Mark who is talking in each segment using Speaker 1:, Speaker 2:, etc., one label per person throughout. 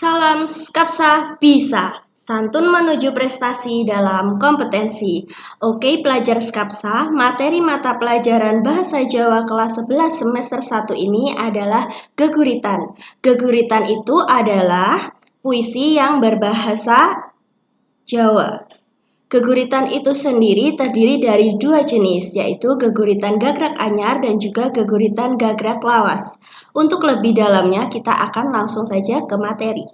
Speaker 1: Salam Skapsa bisa, santun menuju prestasi dalam kompetensi. Oke pelajar Skapsa, materi mata pelajaran Bahasa Jawa kelas 11 semester 1 ini adalah geguritan. Geguritan itu adalah puisi yang berbahasa Jawa. Geguritan itu sendiri terdiri dari dua jenis, yaitu geguritan gagrak anyar dan juga geguritan gagrak lawas. Untuk lebih dalamnya, kita akan langsung saja ke materi.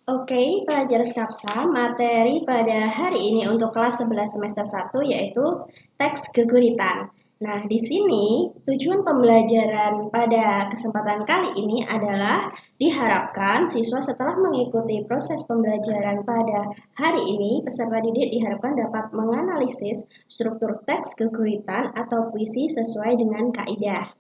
Speaker 1: Oke, pelajar Skapsa, materi pada hari ini untuk kelas 11 semester 1 yaitu teks geguritan. Nah, di sini tujuan pembelajaran pada kesempatan kali ini adalah diharapkan siswa setelah mengikuti proses pembelajaran pada hari ini, peserta didik diharapkan dapat menganalisis struktur teks geguritan atau puisi sesuai dengan kaidah.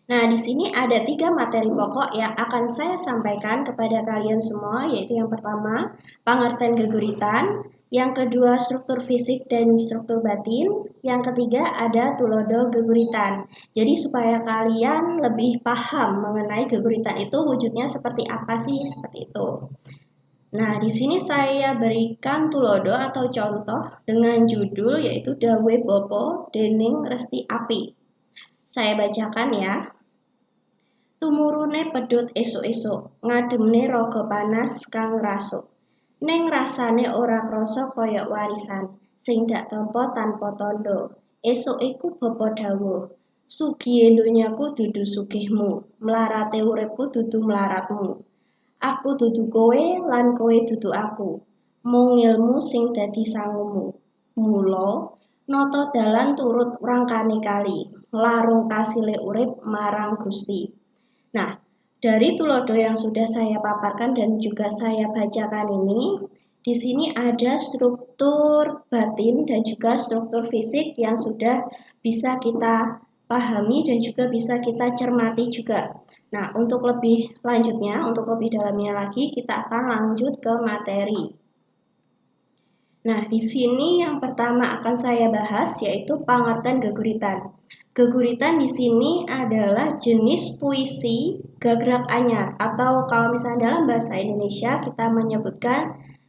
Speaker 1: Nah, di sini ada 3 materi pokok yang akan saya sampaikan kepada kalian semua, yaitu yang pertama, pengertian geguritan, yang kedua, struktur fisik dan struktur batin, yang ketiga, ada tulodo geguritan. Jadi, supaya kalian lebih paham mengenai geguritan itu wujudnya seperti apa sih, seperti itu. Nah, di sini saya berikan tulodo atau contoh dengan judul yaitu Dawe Bopo Dening Resti Api. Saya bacakan ya. Tumurune pedhot esuk-esuk, ngademne raga panas kang rasuk. Ning rasane ora krasa kaya warisan, sing dak tampa tanpa tandha. Esuk iku bapa dawuh, sugihe donyaku dudu sugihmu, mlarate uripku dudu mlaratmu. Aku dudu kowe lan kowe dudu aku. Mung ilmu sing dadi sangumu. Mula nata dalan turut rangkane kali, larung kasile urip marang Gusti. Nah, dari tulodo yang sudah saya paparkan dan juga saya bacakan ini, di sini ada struktur batin dan juga struktur fisik yang sudah bisa kita pahami dan juga bisa kita cermati juga. Nah, untuk lebih lanjutnya, untuk lebih dalamnya lagi, kita akan lanjut ke materi. Nah, di sini yang pertama akan saya bahas yaitu pengertian geguritan. Geguritan di sini adalah jenis puisi gagrak anyar atau kalau misalnya dalam bahasa Indonesia kita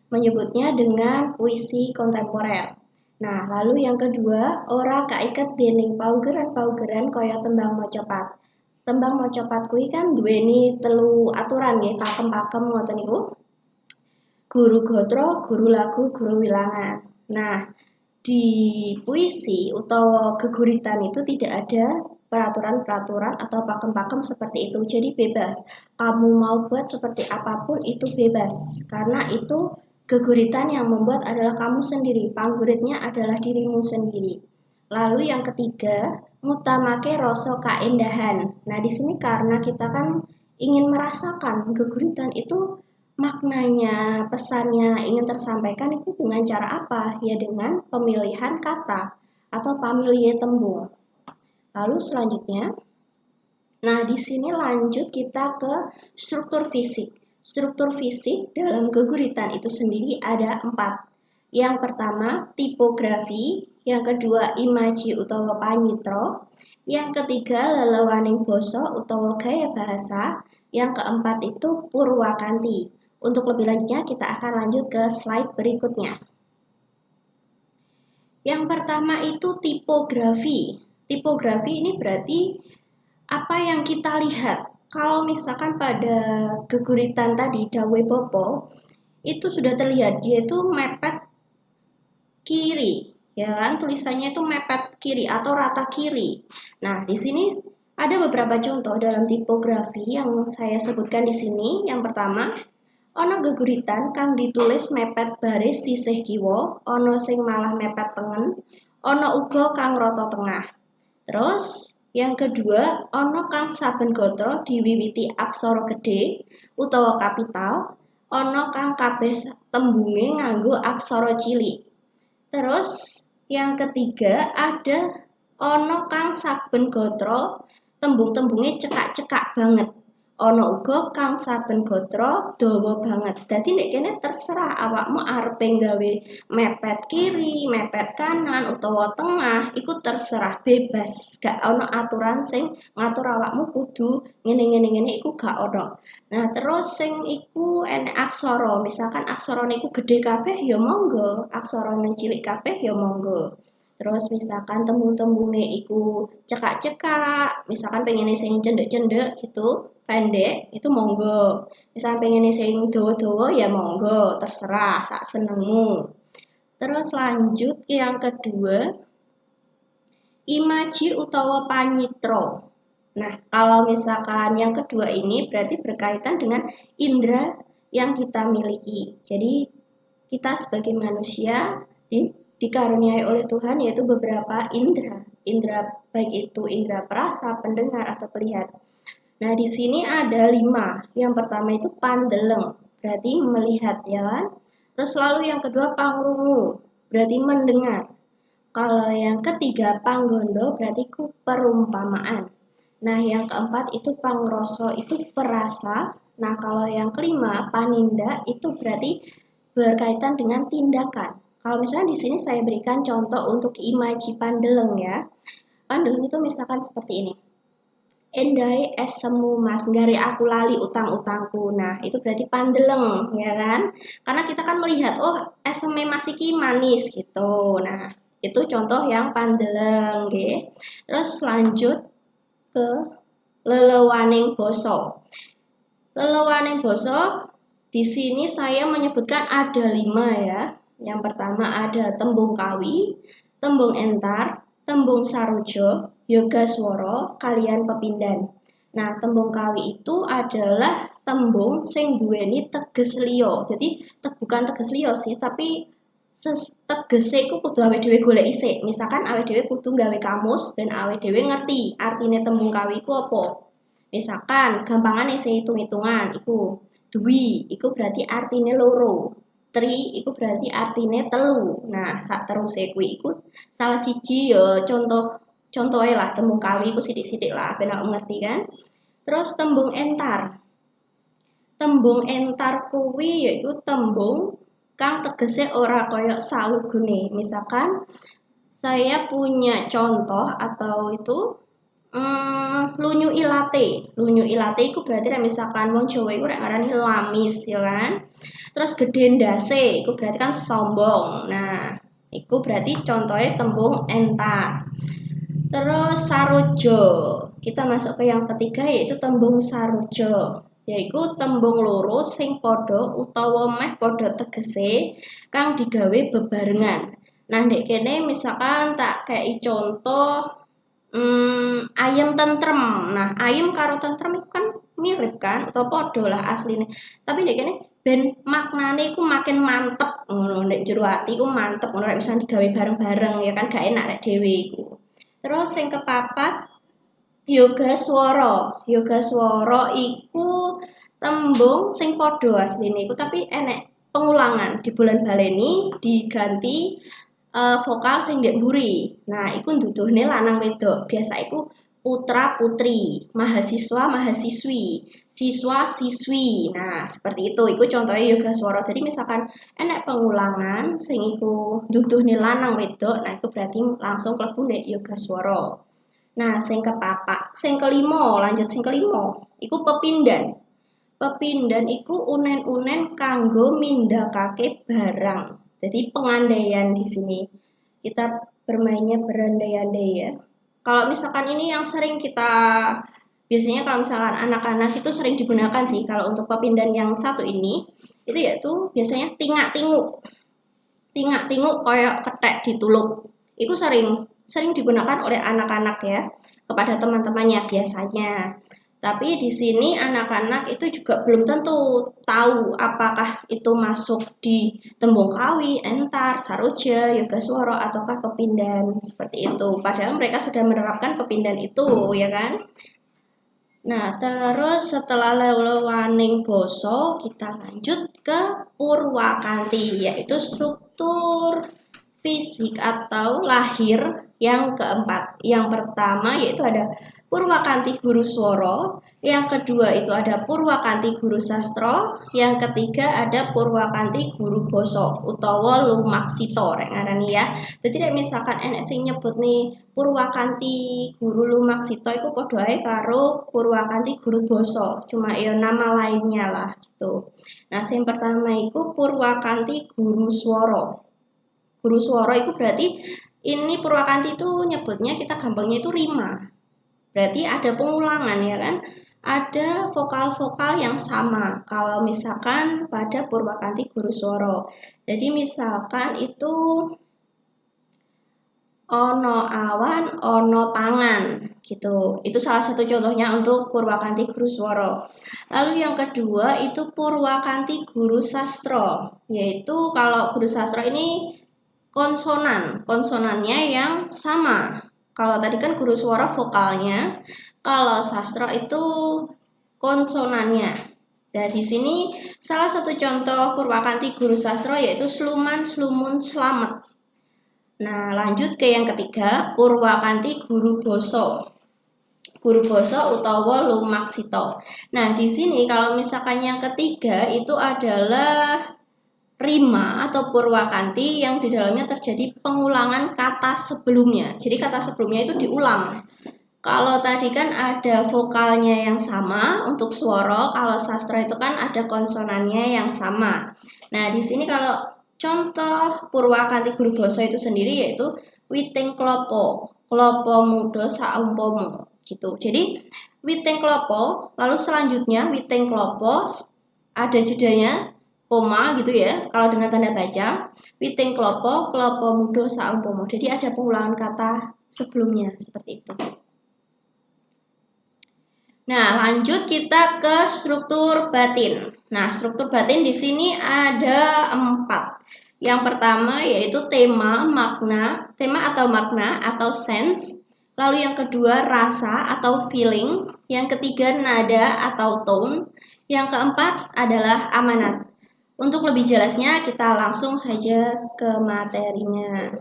Speaker 1: menyebutnya dengan puisi kontemporer. Nah, lalu yang kedua, ora kaiket dening paugeran-paugeran kaya tembang mocopat. Tembang mocopat kuwi kan duweni telu aturan nggih, pakem-pakem ngoten niku. Guru gotro, guru lagu, guru wilangan. Nah, di puisi utawa geguritan itu tidak ada peraturan-peraturan atau pakem-pakem seperti itu. Jadi bebas. Kamu mau buat seperti apapun itu bebas. Karena itu geguritan yang membuat adalah kamu sendiri. Pangguritnya adalah dirimu sendiri. Lalu yang ketiga, ngutamake rasa kaendahan. Nah, di sini karena kita kan ingin merasakan geguritan itu maknanya, pesannya ingin tersampaikan itu dengan cara apa? Ya dengan pemilihan kata atau pamilih tembung. Lalu selanjutnya, nah di sini lanjut kita ke struktur fisik. Struktur fisik dalam geguritan itu sendiri ada 4. Yang pertama tipografi, yang kedua imaji utawa panyitra, yang ketiga lelewaning basa utawa gaya bahasa, yang keempat itu purwakanti. Untuk lebih lanjutnya kita akan lanjut ke slide berikutnya. Yang pertama itu tipografi. Tipografi ini berarti apa yang kita lihat. Kalau misalkan pada geguritan tadi Dawe Bopo itu sudah terlihat dia itu mepet kiri, ya kan? Tulisannya itu mepet kiri atau rata kiri. Nah, di sini ada beberapa contoh dalam tipografi yang saya sebutkan di sini. Yang pertama, ana geguritan kang ditulis mepet baris sisih kiwa, ana sing malah mepet tengen, ana uga kang rata tengah. Terus yang kedua, ana kang saben gatra diwiwiti aksara gedhe utawa kapital, ana kang kabeh tembunge nganggo aksara cilik. Terus yang ketiga ada ana kang saben gatra tembung-tembunge cekak-cekak banget. Ana uga kang saben gatra dawa banget. Dadi nek kene terserah awakmu arepe gawe mepet kiri, mepet kanan utawa tengah, iku terserah bebas. Gak ana aturan sing ngatur awakmu kudu ngene iku gak ono. Nah, terus sing iku enek aksara. Misalkan aksarane iku gede kabeh ya monggo, aksarane cilik kabeh ya monggo. Terus misalkan tembung-tembunge iku cekak-cekak, misalkan pengen sing cendek-cendek gitu, pendek, itu monggo. Misalkan pengen sing dawa-dawa ya monggo, terserah sak senengmu. Terus lanjut ke yang kedua, imaji utawa panyitro. Nah, kalau misalkan yang kedua ini berarti berkaitan dengan indera yang kita miliki. Jadi kita sebagai manusia dikaruniai oleh Tuhan yaitu beberapa indera. Indera baik itu indera perasa, pendengar, atau melihat. Nah, di sini ada 5. Yang pertama itu pandeleng, berarti melihat ya kan. Terus lalu yang kedua pangrungu, berarti mendengar. Kalau yang ketiga panggondo berarti ku perumpamaan. Nah, yang keempat itu pangroso, itu perasa. Nah, kalau yang kelima paninda itu berarti berkaitan dengan tindakan. Kalau misalnya di sini saya berikan contoh untuk imaji pandeleng ya. Pandeleng itu misalkan seperti ini. Endai es semu mas, gari aku lali utang-utangku. Nah, itu berarti pandeleng ya kan? Karena kita kan melihat, oh es semu mas iki manis gitu. Nah, itu contoh yang pandeleng nggih. Terus lanjut ke lelewaning basa. Lelewaning basa di sini saya menyebutkan ada 5 ya. Yang pertama ada tembung kawi, tembung entar, tembung sarojo, yoga swara, kalian pepindhan. Nah, tembung kawi itu adalah tembung sing duweni teges liya. Jadi bukan teges liya sih, tapi tegese iku kudu awake dhewe golek isik. Misalkan awake dhewe kudu gawe kamus dan awake dhewe ngerti artine tembung kawi iku apa. Misalkan gampangane sih hitung-hitungan iku dwi iku berarti artine loro. Tri iku berarti artine telu. Nah, sak teruse kuwi iku salah siji ya contohe lah tembung kawi iku sithik-sithik lah ben ngerti kan. Terus tembung entar. Tembung entar kuwi yaiku tembung kang tegese ora koyok salugune. Misalkan saya punya contoh atau itu lunyu ilate. Lunyu ilate iku berarti misalkan wong Jawa iku rek ngarani lamis ya kan. Terus gede ndase iku berarti kan sombong. Nah, iku berarti contohnya tembung entar. Terus sarojo. Kita masuk ke yang ketiga yaitu tembung sarojo. Yaitu tembung loro sing padha utawa meh padha tegese kang digawe bebarengan. Nah, ndek kene misalkan tak kei contoh ayam tentrem. Nah, ayam karo tentrem itu kan mirip kan atau padha lah asline. Tapi ndek kene ben maknane iku makin mantep ngono, nek jero ati iku mantep ngono rek misal digawe bareng-bareng ya kan gak enak rek dhewe iku. Terus sing kepapat yoga swara. Yoga swara iku tembung sing padha asline iku tapi enek pengulangan di bulan baleni diganti vokal sing ndek mburi. Nah, iku nduduhne lanang wedok. Biasa iku putra putri, mahasiswa mahasiswi, siswa siswi. Nah, seperti itu. Iku contohnya yoga swara. Jadi misalkan enek pengulangan sing iku nduduhne lanang wedok, nah itu berarti langsung klebu ndek yoga swara. Nah, sing kepapat, sing kelima, lanjut sing kelima, iku pepindhan. Pepindhan iku unen-unen kanggo mindakake barang. Jadi pengandaian di sini. Kita bermainnya berandai-andai ya. Kalau misalkan ini yang sering kita biasanya kalau misalkan anak-anak itu sering digunakan sih kalau untuk pepindhan yang satu ini itu yaitu biasanya tingak-tinguk. Tingak-tinguk koyok ketek ditulup. Itu sering digunakan oleh anak-anak ya kepada teman-temannya biasanya. Tapi di sini anak-anak itu juga belum tentu tahu apakah itu masuk di tembung kawi, entar, saroja, yoga swara ataukah pepindhan seperti itu. Padahal mereka sudah menerapkan pepindhan itu ya kan. Nah, terus setelah lelewaning basa kita lanjut ke purwakanti yaitu struktur fisik atau lahir yang keempat. Yang pertama yaitu ada purwakanthi guru swara, yang kedua itu ada purwakanthi guru sastra, yang ketiga ada purwakanthi guru basa utawa lumaksita rek ngarani ya. Dadi nek misalkan enek sing nyebut nih purwakanthi guru lumaksita iku padha ae karo purwakanthi guru basa, cuma ya nama lainnya lah gitu. Nah, yang pertama itu purwakanthi guru swara. Guru swara itu berarti ini purwakanthi itu nyebutnya kita gampangnya itu rima. Berarti ada pengulangan ya kan? Ada vokal-vokal yang sama kalau misalkan pada purwakanthi guru swara. Jadi misalkan itu ono awan, ono pangan gitu. Itu salah satu contohnya untuk purwakanthi guru swara. Lalu yang kedua itu purwakanthi guru sastra, yaitu kalau guru sastra ini konsonannya yang sama. Kalau tadi kan guru swara vokalnya, kalau sastra itu konsonannya. Dari sini salah satu contoh purwakanthi guru sastra yaitu sluman, slumun, slamet. Nah, lanjut ke yang ketiga, purwakanthi guru basa. Guru basa utawa lumaksita. Nah, di sini kalau misalkan yang ketiga itu adalah rima atau purwakanthi yang di dalamnya terjadi pengulangan kata sebelumnya. Jadi kata sebelumnya itu diulang. Kalau tadi kan ada vokalnya yang sama untuk swara, kalau sastra itu kan ada konsonannya yang sama. Nah, di sini kalau contoh purwakanthi guru basa itu sendiri yaitu witing klopo, klopo muda saumpama gitu. Jadi witing klopo, lalu selanjutnya witing klopo ada jedanya koma gitu ya. Kalau dengan tanda baca, witing klopo, klopo muda saumpama. Jadi ada pengulangan kata sebelumnya seperti itu. Nah, lanjut kita ke struktur batin. Nah, struktur batin di sini ada 4. Yang pertama yaitu tema atau makna atau sense. Lalu yang kedua rasa atau feeling. Yang ketiga nada atau tone. Yang keempat adalah amanat. Untuk lebih jelasnya kita langsung saja ke materinya.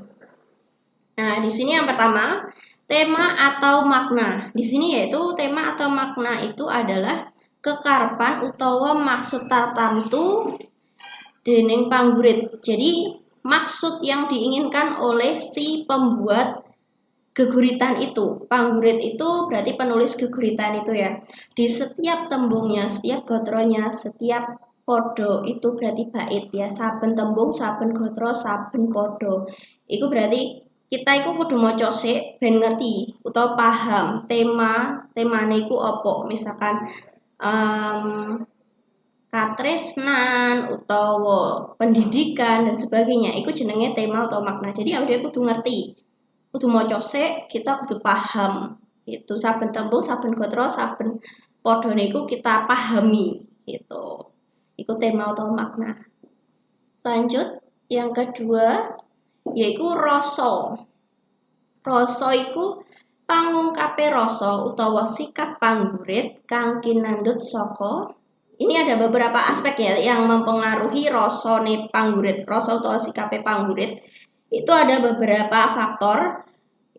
Speaker 1: Nah, di sini yang pertama, tema atau makna. Di sini yaitu tema atau makna itu adalah kekarepan utawa maksud tartamtu dening panggurit. Jadi, maksud yang diinginkan oleh si pembuat geguritan itu. Panggurit itu berarti penulis geguritan itu ya. Di setiap tembungnya, setiap gotronya, setiap podo itu berarti bait ya. Saben tembung, saben gotro, saben podo. Itu berarti kita itu kudu maca sik ben ngerti utawa paham temane iku apa. Misalkan katresnan utawa pendidikan dan sebagainya. Iku jenenge tema atau makna. Jadi awake kudu ngerti. Kudu maca sik, kita kudu paham. Itu saben tembung, saben gotro, saben padha niku kita pahami gitu. Iku tema atau makna. Lanjut yang kedua yaiku rasa. Rasa iku pangungkape rasa utawa sikap panggurit kang kinandhut saka. Ini ada beberapa aspek ya yang mempengaruhi rasane panggurit, rasa utawa sikape panggurit. Itu ada beberapa faktor.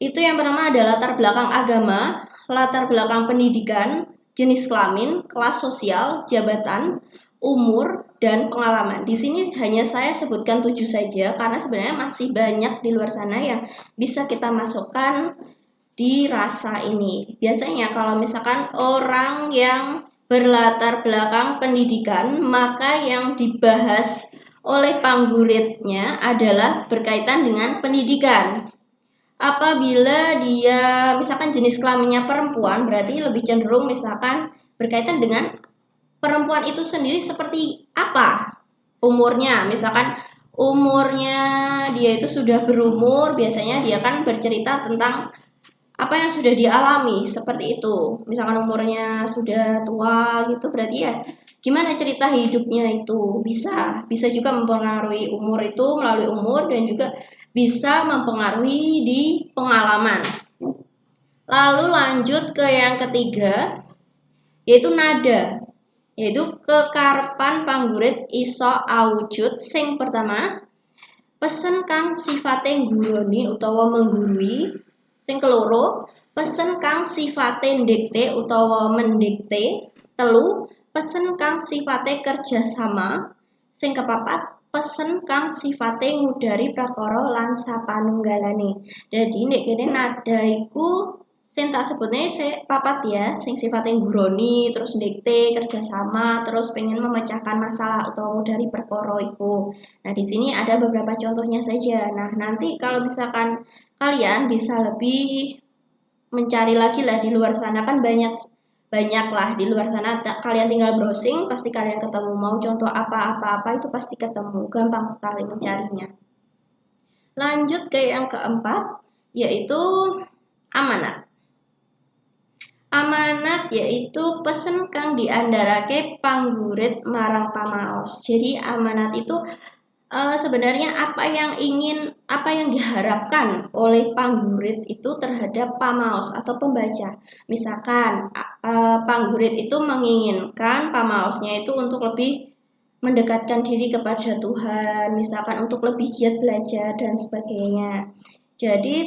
Speaker 1: Itu yang pertama adalah latar belakang agama, latar belakang pendidikan, jenis kelamin, kelas sosial, jabatan, umur, dan pengalaman. Di sini hanya saya sebutkan 7 saja karena sebenarnya masih banyak di luar sana yang bisa kita masukkan di rasa ini. Biasanya kalau misalkan orang yang berlatar belakang pendidikan, maka yang dibahas oleh pangguritnya adalah berkaitan dengan pendidikan. Apabila dia misalkan jenis kelaminnya perempuan, berarti lebih cenderung misalkan berkaitan dengan perempuan itu sendiri seperti apa umurnya. Misalkan umurnya dia itu sudah berumur, biasanya dia kan bercerita tentang apa yang sudah dialami seperti itu. Misalkan umurnya sudah tua gitu, berarti ya gimana cerita hidupnya itu. Bisa juga mempengaruhi umur itu melalui umur dan juga bisa mempengaruhi di pengalaman. Lalu lanjut ke yang ketiga yaitu nada. Yaitu kekarepan panggurit iso awujud. Sing pertama, pesen kang sifate ngguroni utawa menggurui. Sing keloro, pesen kang sifate ndikte utawa mendikte. 3, pesen kang sifate kerjasama. Sing kepapat, pesen kang sifate ngudari prakara lan sapanunggalane. Jadi nek kene nada iku sing tak sebutnya papat ya, sing sifatnya guroni, terus dikte, kerjasama, terus pengen memecahkan masalah atau dari perkara iku. Nah, di sini ada beberapa contohnya saja. Nah, nanti kalau misalkan kalian bisa lebih mencari lagi lah di luar sana, kan banyak lah di luar sana. Kalian tinggal browsing, pasti kalian ketemu. Mau contoh apa-apa itu pasti ketemu. Gampang sekali mencarinya. Lanjut ke yang keempat, yaitu amanat. Amanat yaitu pesen kang diandharake panggurit marang pamaos. Jadi amanat itu sebenarnya apa yang diharapkan oleh panggurit itu terhadap pamaos atau pembaca. Misalkan panggurit itu menginginkan pamaosnya itu untuk lebih mendekatkan diri kepada Tuhan, misalkan untuk lebih giat belajar dan sebagainya. Jadi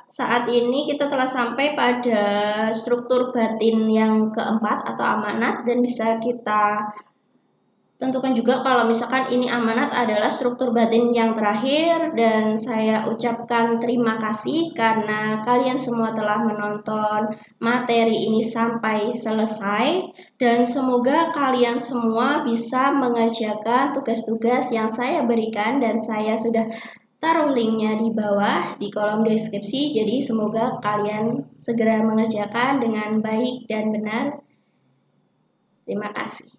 Speaker 1: saat ini kita telah sampai pada struktur batin yang keempat atau amanat, dan bisa kita tentukan juga kalau misalkan ini amanat adalah struktur batin yang terakhir. Dan saya ucapkan terima kasih karena kalian semua telah menonton materi ini sampai selesai, dan semoga kalian semua bisa mengerjakan tugas-tugas yang saya berikan, dan saya sudah taruh linknya di bawah di kolom deskripsi. Jadi semoga kalian segera mengerjakan dengan baik dan benar. Terima kasih.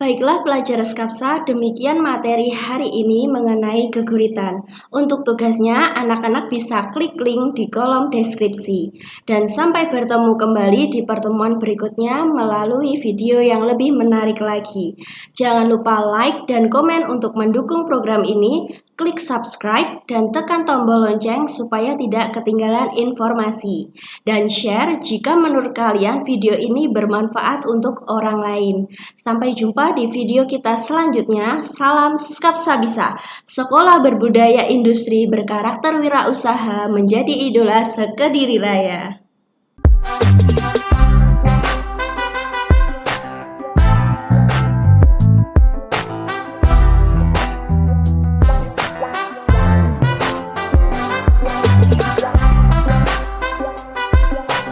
Speaker 1: Baiklah pelajar Skapsa, demikian materi hari ini mengenai keguritan. Untuk tugasnya, anak-anak bisa klik link di kolom deskripsi. Dan sampai bertemu kembali di pertemuan berikutnya melalui video yang lebih menarik lagi. Jangan lupa like dan komen untuk mendukung program ini, klik subscribe dan tekan tombol lonceng supaya tidak ketinggalan informasi. Dan share jika menurut kalian video ini bermanfaat untuk orang lain. Sampai jumpa di video kita selanjutnya. Salam Skapsa Bisa, sekolah berbudaya industri berkarakter wirausaha menjadi idola sekediri raya.